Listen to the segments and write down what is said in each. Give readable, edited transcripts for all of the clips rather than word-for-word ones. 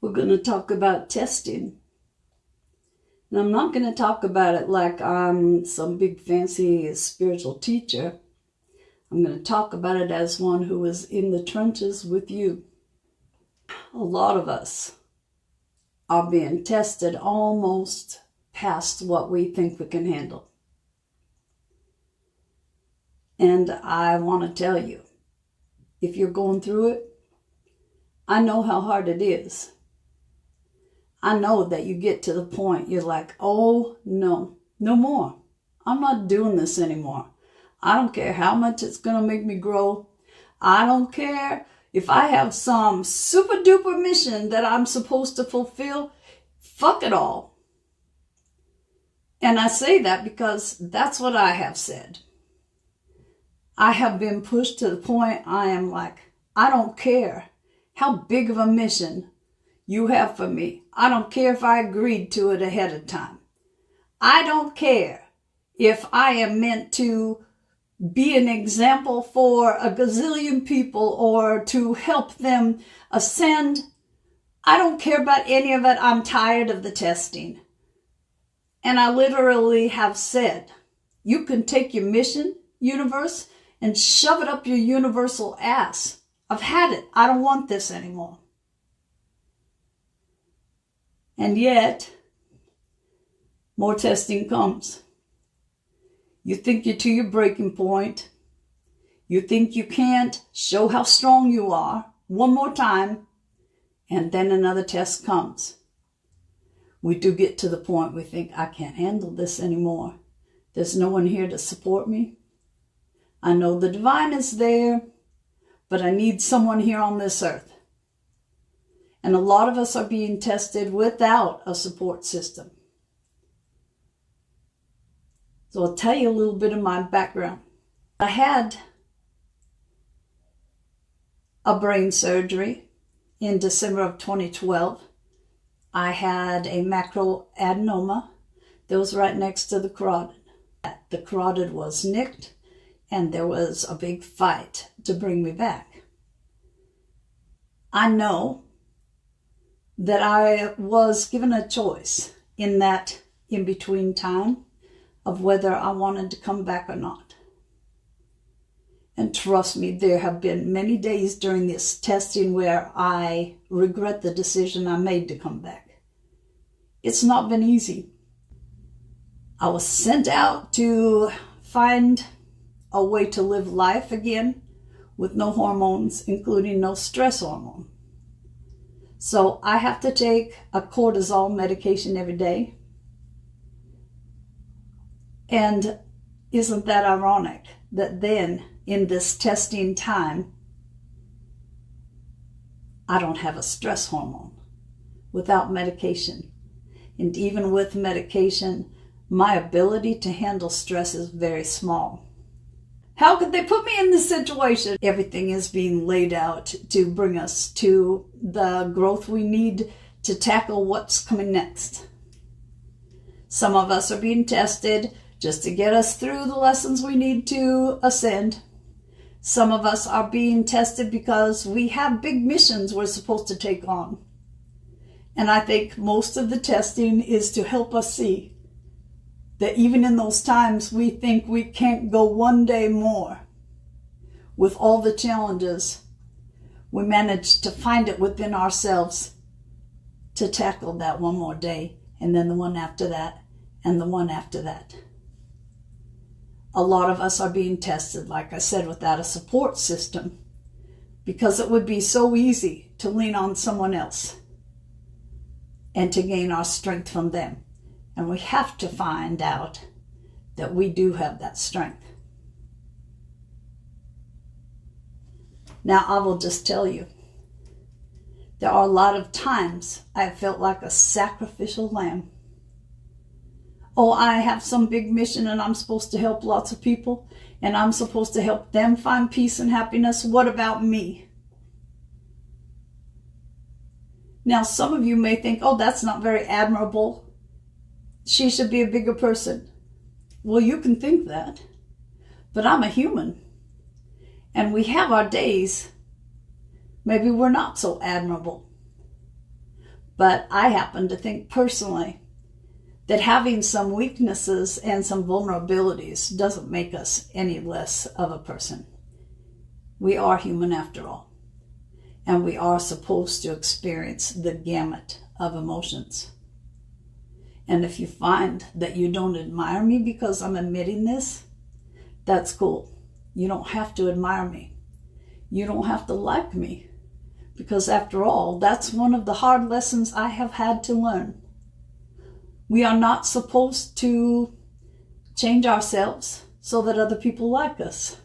We're going to talk about testing. And I'm not going to talk about it like I'm some big fancy spiritual teacher. I'm going to talk about it as one who is in the trenches with you. A lot of us are being tested almost past what we think we can handle. And I want to tell you, if you're going through it, I know how hard it is. I know that you get to the point you're like, oh no, no more. I'm not doing this anymore. I don't care how much it's going to make me grow. I don't care if I have some super duper mission that I'm supposed to fulfill. Fuck it all. And I say that because that's what I have said. I have been pushed to the point I am like, I don't care how big of a mission you have for me. I don't care if I agreed to it ahead of time. I don't care if I am meant to be an example for a gazillion people or to help them ascend. I don't care about any of it. I'm tired of the testing. And I literally have said, you can take your mission, universe, and shove it up your universal ass. I've had it. I don't want this anymore. And yet, more testing comes. You think you're to your breaking point. You think you can't show how strong you are one more time, and then another test comes. We do get to the point we think, I can't handle this anymore. There's no one here to support me. I know the divine is there, but I need someone here on this earth. And a lot of us are being tested without a support system. So I'll tell you a little bit of my background. I had a brain surgery in December of 2012. I had a macroadenoma that was right next to the carotid. The carotid was nicked, and there was a big fight to bring me back. I know that I was given a choice in that in-between time of whether I wanted to come back or not. And trust me, there have been many days during this testing where I regret the decision I made to come back. It's not been easy. I was sent out to find a way to live life again with no hormones, including no stress hormone. So I have to take a cortisol medication every day. And isn't that ironic that then in this testing time, I don't have a stress hormone without medication. And even with medication, my ability to handle stress is very small. How could they put me in this situation? Everything is being laid out to bring us to the growth we need to tackle what's coming next. Some of us are being tested just to get us through the lessons we need to ascend. Some of us are being tested because we have big missions we're supposed to take on. And I think most of the testing is to help us see that even in those times we think we can't go one day more, with all the challenges, we manage to find it within ourselves to tackle that one more day, and then the one after that, and the one after that. A lot of us are being tested, like I said, without a support system, because it would be so easy to lean on someone else and to gain our strength from them. And we have to find out that we do have that strength. Now, I will just tell you, there are a lot of times I have felt like a sacrificial lamb. Oh, I have some big mission and I'm supposed to help lots of people and I'm supposed to help them find peace and happiness. What about me? Now, some of you may think, oh, that's not very admirable. She should be a bigger person. Well, you can think that, but I'm a human. And we have our days. Maybe we're not so admirable. But I happen to think personally that having some weaknesses and some vulnerabilities doesn't make us any less of a person. We are human after all, and we are supposed to experience the gamut of emotions. And if you find that you don't admire me because I'm admitting this, that's cool. You don't have to admire me. You don't have to like me, because after all, that's one of the hard lessons I have had to learn. We are not supposed to change ourselves so that other people like us.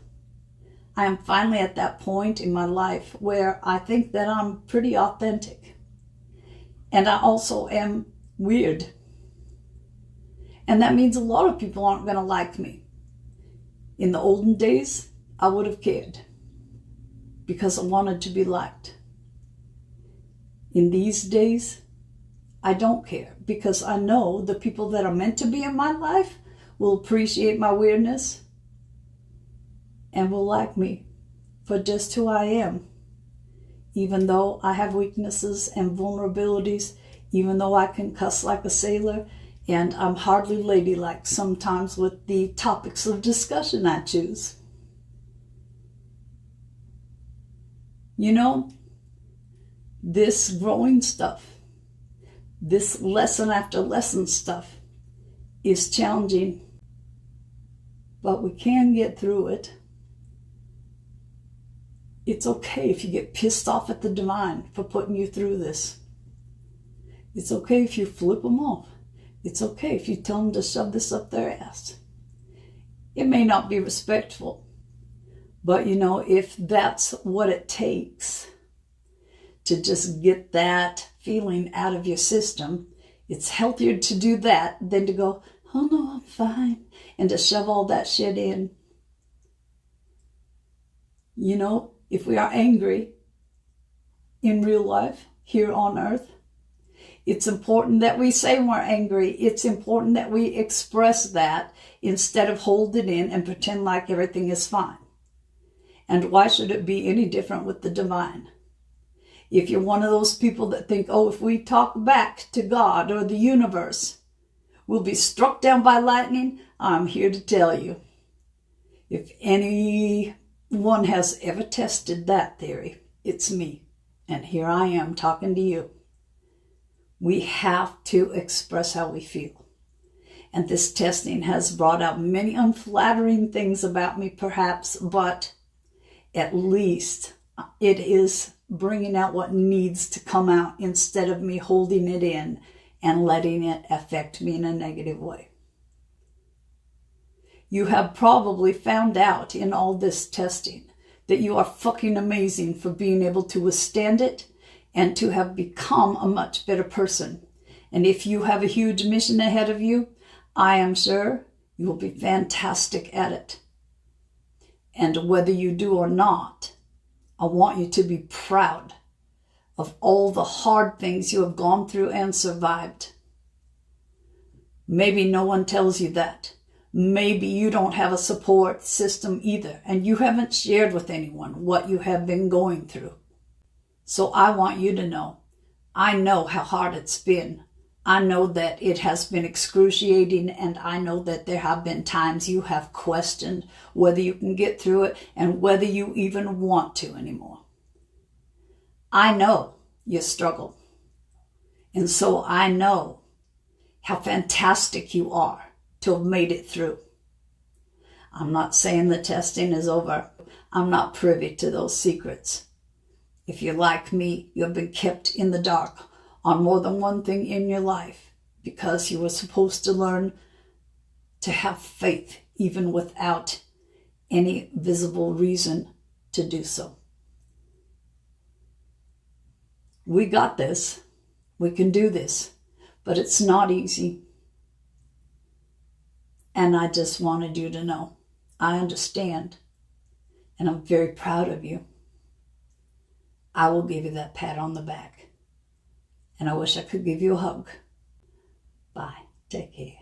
I am finally at that point in my life where I think that I'm pretty authentic. And I also am weird. And that means a lot of people aren't going to like me. In the olden days, I would have cared because I wanted to be liked. In these days, I don't care because I know the people that are meant to be in my life will appreciate my weirdness and will like me for just who I am. Even though I have weaknesses and vulnerabilities, even though I can cuss like a sailor, and I'm hardly ladylike sometimes with the topics of discussion I choose. You know, this growing stuff, this lesson after lesson stuff is challenging, but we can get through it. It's okay if you get pissed off at the divine for putting you through this. It's okay if you flip them off. It's okay if you tell them to shove this up their ass. It may not be respectful, but you know, if that's what it takes to just get that feeling out of your system, it's healthier to do that than to go, oh no, I'm fine, and to shove all that shit in. You know, if we are angry in real life, here on earth, it's important that we say we're angry. It's important that we express that instead of hold it in and pretend like everything is fine. And why should it be any different with the divine? If you're one of those people that think, oh, if we talk back to God or the universe, we'll be struck down by lightning, I'm here to tell you. If anyone has ever tested that theory, it's me. And here I am talking to you. We have to express how we feel. And this testing has brought out many unflattering things about me, perhaps, but at least it is bringing out what needs to come out instead of me holding it in and letting it affect me in a negative way. You have probably found out in all this testing that you are fucking amazing for being able to withstand it and to have become a much better person. And if you have a huge mission ahead of you, I am sure you will be fantastic at it. And whether you do or not, I want you to be proud of all the hard things you have gone through and survived. Maybe no one tells you that. Maybe you don't have a support system either, and you haven't shared with anyone what you have been going through. So I want you to know, I know how hard it's been. I know that it has been excruciating, and I know that there have been times you have questioned whether you can get through it and whether you even want to anymore. I know you struggle, and so I know how fantastic you are to have made it through. I'm not saying the testing is over. I'm not privy to those secrets. If you're like me, you have been kept in the dark on more than one thing in your life because you were supposed to learn to have faith even without any visible reason to do so. We got this. We can do this, but it's not easy. And I just wanted you to know, I understand, and I'm very proud of you. I will give you that pat on the back. And I wish I could give you a hug. Bye. Take care.